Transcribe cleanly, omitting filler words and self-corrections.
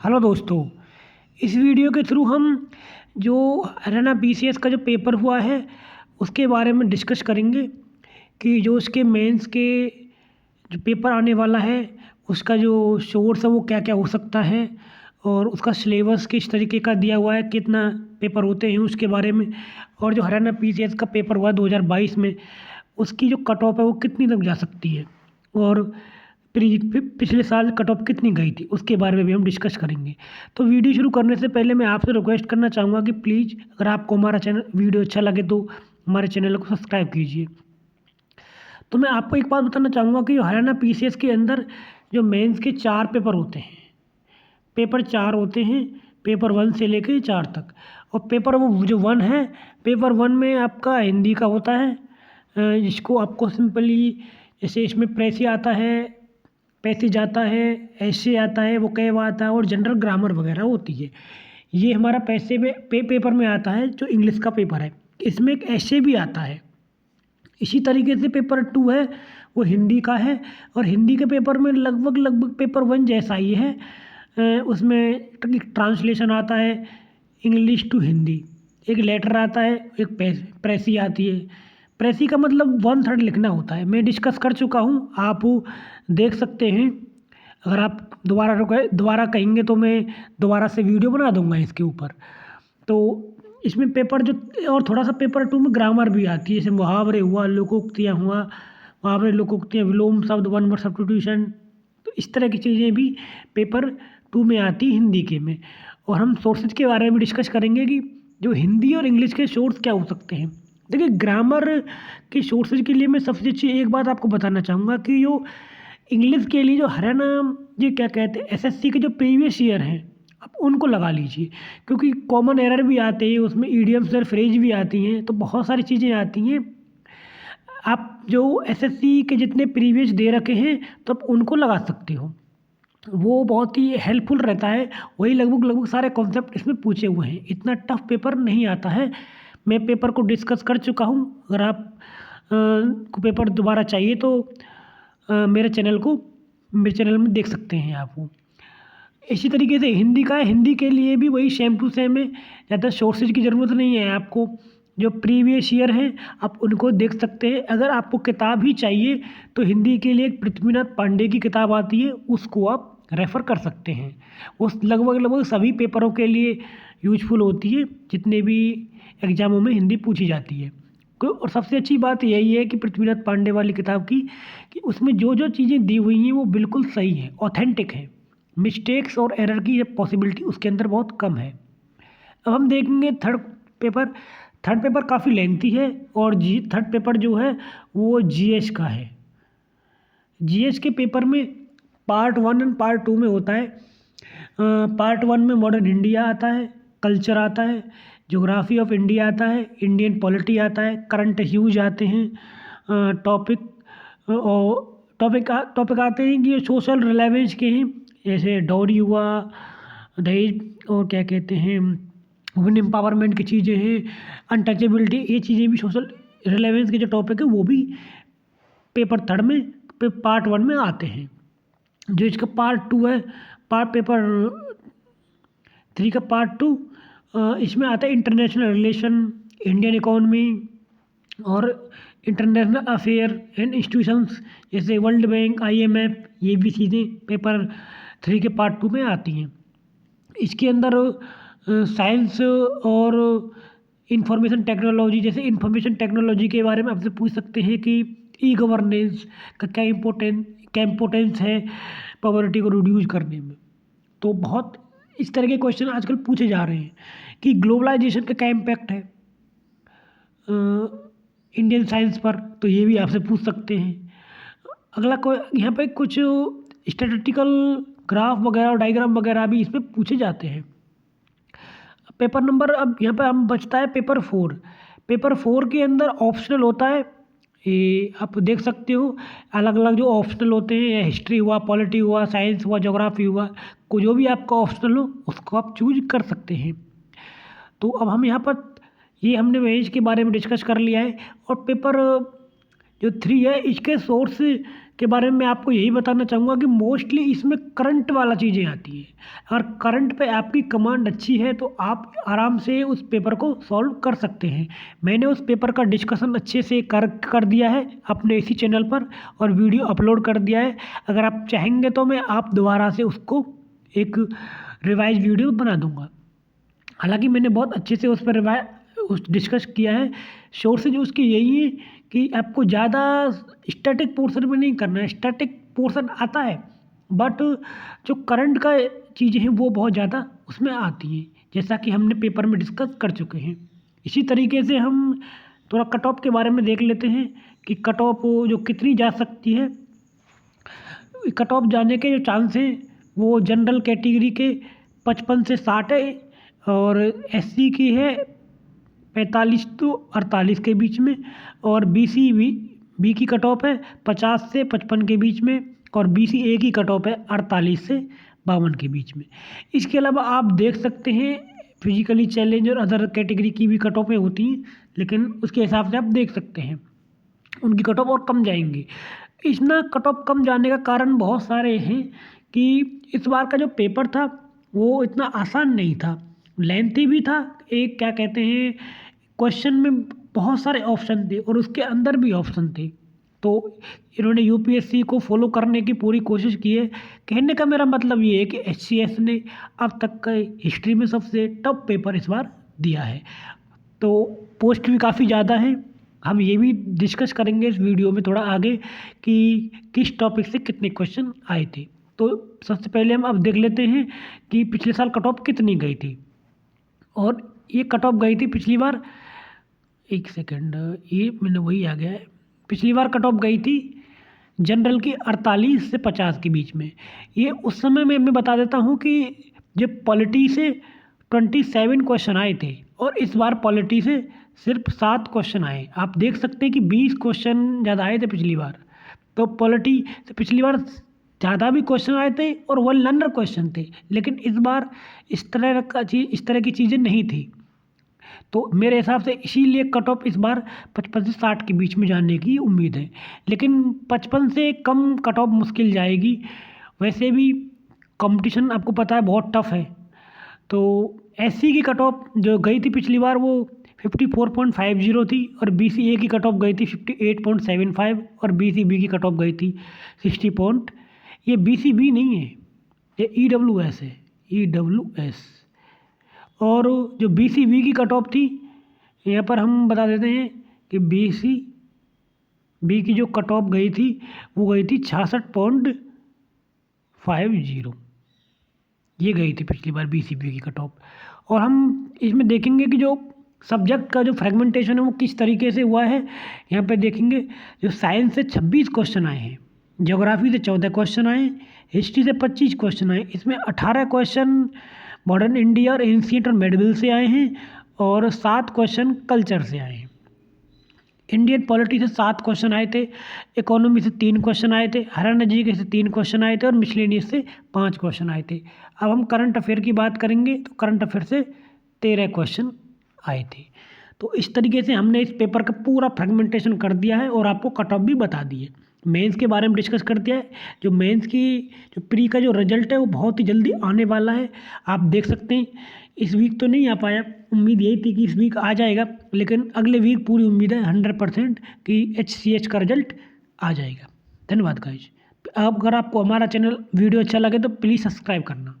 Hello दोस्तों। इस video के थ्रू हम जो हरियाणा बीसीएस का जो पेपर हुआ है उसके बारे में डिस्कस करेंगे कि जो उसके मेंस के जो पेपर आने वाला है उसका जो सोर्स है वो क्या क्या हो सकता है और उसका सिलेबस किस तरीके का दिया हुआ है, कितना पेपर होते हैं उसके बारे में, और जो हरियाणा बीसीएस का पेपर हुआ 2022 में उसकी जो कट ऑफ है वो कितनी तक जा सकती है और पिछले साल कट ऑफ कितनी गई थी उसके बारे में भी हम डिस्कस करेंगे। तो वीडियो शुरू करने से पहले मैं आपसे रिक्वेस्ट करना चाहूँगा कि प्लीज़ अगर आपको हमारा चैनल वीडियो अच्छा लगे तो हमारे चैनल को सब्सक्राइब कीजिए। तो मैं आपको एक बात बताना चाहूँगा कि हरियाणा पीसीएस के अंदर जो मेंस के 4 पेपर होते हैं, पेपर 4 होते हैं, पेपर 1 से लेकर 4 तक। और पेपर वो जो 1 है, पेपर 1 में आपका हिंदी का होता है, जिसको आपको सिंपली जैसे इसमें प्रेसी आता है, पैसेज आता है, ऐसे आता है, वोकैब आता है और जनरल ग्रामर वगैरह होती है। ये हमारा पैसे में पेपर में आता है जो इंग्लिश का पेपर है। इसमें एक ऐसे भी आता है। इसी तरीके से पेपर 2 है वो हिंदी का है और हिंदी के पेपर में लगभग पेपर 1 जैसा ही है। उसमें एक ट्रांसलेशन आता है इंग्लिश टू हिंदी, एक लेटर आता है, एक प्रेसी आती है। प्रेसी का मतलब 1/3 लिखना होता है। मैं डिस्कस कर चुका हूँ, आप देख सकते हैं। अगर आप दोबारा कहेंगे तो मैं दोबारा से वीडियो बना दूंगा इसके ऊपर। तो इसमें पेपर जो और थोड़ा सा पेपर 2 में ग्रामर भी आती है, जैसे मुहावरे हुआ, लोकोक्तियाँ हुआ, मुहावरे लोकोक्तियाँ, विलोम शब्द, वन वर्ड सब्स्टिट्यूशन। तो इस तरह की चीज़ें भी पेपर 2 में आती हिंदी के में। और हम सोर्सेज के बारे में डिस्कस करेंगे कि जो हिंदी और इंग्लिश के सोर्स क्या हो सकते हैं। देखिए, ग्रामर के सोर्सेज के लिए मैं सबसे अच्छी एक बात आपको बताना चाहूँगा कि जो इंग्लिश के लिए जो हरियाणा ये क्या कहते हैं एसएससी के जो प्रीवियस ईयर हैं आप उनको लगा लीजिए, क्योंकि कॉमन एरर भी आते हैं उसमें, ईडियम्स और फ्रेज भी आती हैं, तो बहुत सारी चीज़ें आती हैं। आप जो एसएससी के जितने प्रीवियस दे रखे हैं तो आप उनको लगा सकते हो, वो बहुत ही हेल्पफुल रहता है। वही लगभग सारे कॉन्सेप्ट इसमें पूछे हुए हैं, इतना टफ पेपर नहीं आता है। मैं पेपर को डिस्कस कर चुका हूँ। अगर आप को पेपर दोबारा चाहिए तो मेरे चैनल में देख सकते हैं आप वो। इसी तरीके से हिंदी का है, हिंदी के लिए भी वही सेम टू सेम है, ज़्यादा सोर्सेज की ज़रूरत नहीं है आपको। जो प्रीवियस ईयर हैं आप उनको देख सकते हैं। अगर आपको किताब ही चाहिए तो हिंदी के लिए एक पृथ्वीनाथ पांडे की किताब आती है, उसको आप रेफ़र कर सकते हैं। वो लगभग सभी पेपरों के लिए यूजफुल होती है जितने भी एग्ज़ामों में हिंदी पूछी जाती है। और सबसे अच्छी बात यही है कि पृथ्वीनाथ पांडे वाली किताब की कि उसमें जो जो चीज़ें दी हुई हैं वो बिल्कुल सही हैं, ऑथेंटिक है। मिस्टेक्स और एरर की पॉसिबिलिटी उसके अंदर बहुत कम है। अब हम देखेंगे थर्ड पेपर काफ़ी लेंथी है और थर्ड पेपर जो है वो जीएस का है। जीएस के पेपर में पार्ट 1 एंड पार्ट 2 में होता है। पार्ट 1 में मॉडर्न इंडिया आता है, कल्चर आता है, ज्योग्राफी ऑफ इंडिया आता है, इंडियन पॉलिटी आता है, करंट इश्यूज आते हैं, टॉपिक आते हैं कि ये सोशल रिलेवेंस के हैं, जैसे डॉरी हुआ, दहेज और क्या कहते हैं वुमेन एम्पावरमेंट की चीज़ें हैं, अनटचेबिलिटी, ये चीज़ें भी सोशल रिलेवेंस के जो टॉपिक है वो भी पेपर 3 में पार्ट 1 में आते हैं। जो इसका पार्ट 2 है, पेपर 3 का पार्ट 2, इसमें आता है इंटरनेशनल रिलेशन, इंडियन इकोनॉमी और इंटरनेशनल अफेयर एंड इंस्टीट्यूशंस, जैसे वर्ल्ड बैंक, आईएमएफ, ये भी चीज़ें पेपर 3 के पार्ट 2 में आती हैं। इसके अंदर साइंस और इंफॉर्मेशन टेक्नोलॉजी, जैसे इंफॉर्मेशन टेक्नोलॉजी के बारे में आपसे पूछ सकते हैं कि ई गवर्नेंस का क्या इम्पोर्टेंस है पॉवर्टी को रिड्यूस करने में। तो बहुत इस तरह के क्वेश्चन आजकल पूछे जा रहे हैं कि ग्लोबलाइजेशन का क्या इम्पैक्ट है इंडियन साइंस पर, तो ये भी आपसे पूछ सकते हैं। अगला यहाँ पे कुछ स्टैटिस्टिकल ग्राफ वगैरह और डायग्राम वगैरह भी इसमें पूछे जाते हैं। पेपर नंबर, अब यहाँ पे हम बचता है पेपर 4। पेपर 4 के अंदर ऑप्शनल होता है, ये आप देख सकते हो अलग अलग जो ऑप्शनल होते हैं, हिस्ट्री हुआ, पॉलिटी हुआ, साइंस हुआ, ज्योग्राफी हुआ, को जो भी आपका ऑप्शनल हो उसको आप चूज कर सकते हैं। तो अब हम यहाँ पर ये हमने वेज के बारे में डिस्कस कर लिया है। और पेपर जो 3 है इसके सोर्स के बारे में आपको यही बताना चाहूँगा कि मोस्टली इसमें करंट वाला चीज़ें आती हैं। अगर करंट पे आपकी कमांड अच्छी है तो आप आराम से उस पेपर को सॉल्व कर सकते हैं। मैंने उस पेपर का डिस्कशन अच्छे से कर दिया है अपने इसी चैनल पर और वीडियो अपलोड कर दिया है। अगर आप चाहेंगे तो मैं आप दोबारा से उसको एक रिवाइज वीडियो बना दूँगा। हालांकि मैंने बहुत अच्छे से उस पर डिस्कस किया है। सोर्सेज उसकी यही है कि आपको ज़्यादा स्टैटिक पोर्शन में नहीं करना है। स्टैटिक पोर्शन आता है बट जो करंट का चीज़ें हैं वो बहुत ज़्यादा उसमें आती हैं, जैसा कि हमने पेपर में डिस्कस कर चुके हैं। इसी तरीके से हम थोड़ा कट ऑफ के बारे में देख लेते हैं कि कट ऑफ जो कितनी जा सकती है। कट ऑफ जाने के जो चांस हैं वो जनरल कैटेगरी के 55 से 60 है और एससी की है 45 तो 48 के बीच में और बी की कट ऑफ है 50 से 55 के बीच में और BCA की कट ऑफ है 48 से 52 के बीच में। इसके अलावा आप देख सकते हैं फिजिकली चैलेंज और अदर कैटेगरी की भी कट ऑफें होती हैं, लेकिन उसके हिसाब से आप देख सकते हैं उनकी कट ऑफ और कम जाएंगी। इतना कट ऑफ कम जाने का कारण बहुत सारे हैं कि इस बार का जो पेपर था वो इतना आसान नहीं था, लेंथी भी था। एक क्या कहते हैं क्वेश्चन में बहुत सारे ऑप्शन थे और उसके अंदर भी ऑप्शन थे, तो इन्होंने यूपीएससी को फॉलो करने की पूरी कोशिश की है। कहने का मेरा मतलब ये है कि HCS ने अब तक का हिस्ट्री में सबसे टफ पेपर इस बार दिया है, तो पोस्ट भी काफ़ी ज़्यादा है। हम ये भी डिस्कस करेंगे इस वीडियो में थोड़ा आगे कि किस टॉपिक से कितने क्वेश्चन आए थे। तो सबसे पहले हम अब देख लेते हैं कि पिछले साल कट ऑफ कितनी गई थी। और ये कट ऑफ गई थी पिछली बार, एक सेकंड, ये मैंने वही आ गया है। पिछली बार कट ऑफ गई थी जनरल की 48 से 50 के बीच में। ये उस समय में मैं बता देता हूँ कि जब पॉलिटी से 27 क्वेश्चन आए थे और इस बार पॉलिटी से सिर्फ 7 क्वेश्चन आए। आप देख सकते हैं कि 20 क्वेश्चन ज़्यादा आए थे पिछली बार। तो पॉलिटी से पिछली बार ज़्यादा भी क्वेश्चन आए थे और वन लर्नर क्वेश्चन थे, लेकिन इस बार इस तरह की चीज़ें नहीं थी। तो मेरे हिसाब से इसीलिए कट ऑफ इस बार 55 से 60 के बीच में जाने की उम्मीद है, लेकिन 55 से कम कट ऑफ मुश्किल जाएगी। वैसे भी कंपटीशन आपको पता है बहुत टफ है। तो एससी की कट ऑफ जो गई थी पिछली बार वो 54.50 थी और BCA की कट ऑफ गई थी 58.75 और BCB की कट ऑफ गई थी 60 ये BCB नहीं है, ये EWS है, EWS। और जो BCB की कट ऑफ थी यहाँ पर हम बता देते हैं कि BCB की जो कट ऑफ गई थी वो गई थी 66.50, ये गई थी पिछली बार BCB की कट ऑफ। और हम इसमें देखेंगे कि जो सब्जेक्ट का जो फ्रेगमेंटेशन है वो किस तरीके से हुआ है। यहाँ पे देखेंगे जो साइंस से 26 क्वेश्चन आए हैं, ज्योग्राफी से 14 क्वेश्चन आए, हिस्ट्री से 25 क्वेश्चन आए। इसमें 18 क्वेश्चन मॉडर्न इंडिया और एंशिएंट और मेडिवल से आए हैं और 7 क्वेश्चन कल्चर से आए हैं। इंडियन पॉलिटी से 7 क्वेश्चन आए थे, इकोनॉमी से 3 क्वेश्चन आए थे, हरियाणा जीके से 3 क्वेश्चन आए थे और मिसलेनियस से 5 क्वेश्चन आए थे। अब हम करंट अफेयर की बात करेंगे तो करंट अफेयर से 13 क्वेश्चन आए थे। तो इस तरीके से हमने इस पेपर का पूरा फ्रेगमेंटेशन कर दिया है और आपको कट ऑफ भी बता दी है। मेंस के बारे में डिस्कस कर दिया है। जो मेंस की जो प्री का जो रिजल्ट है वो बहुत ही जल्दी आने वाला है। आप देख सकते हैं इस वीक तो नहीं आ पाया, उम्मीद यही थी कि इस वीक आ जाएगा, लेकिन अगले वीक पूरी उम्मीद है 100% कि HCH का रिजल्ट आ जाएगा। धन्यवाद गाइज। अगर आपको हमारा चैनल वीडियो अच्छा लगे तो प्लीज़ सब्सक्राइब करना।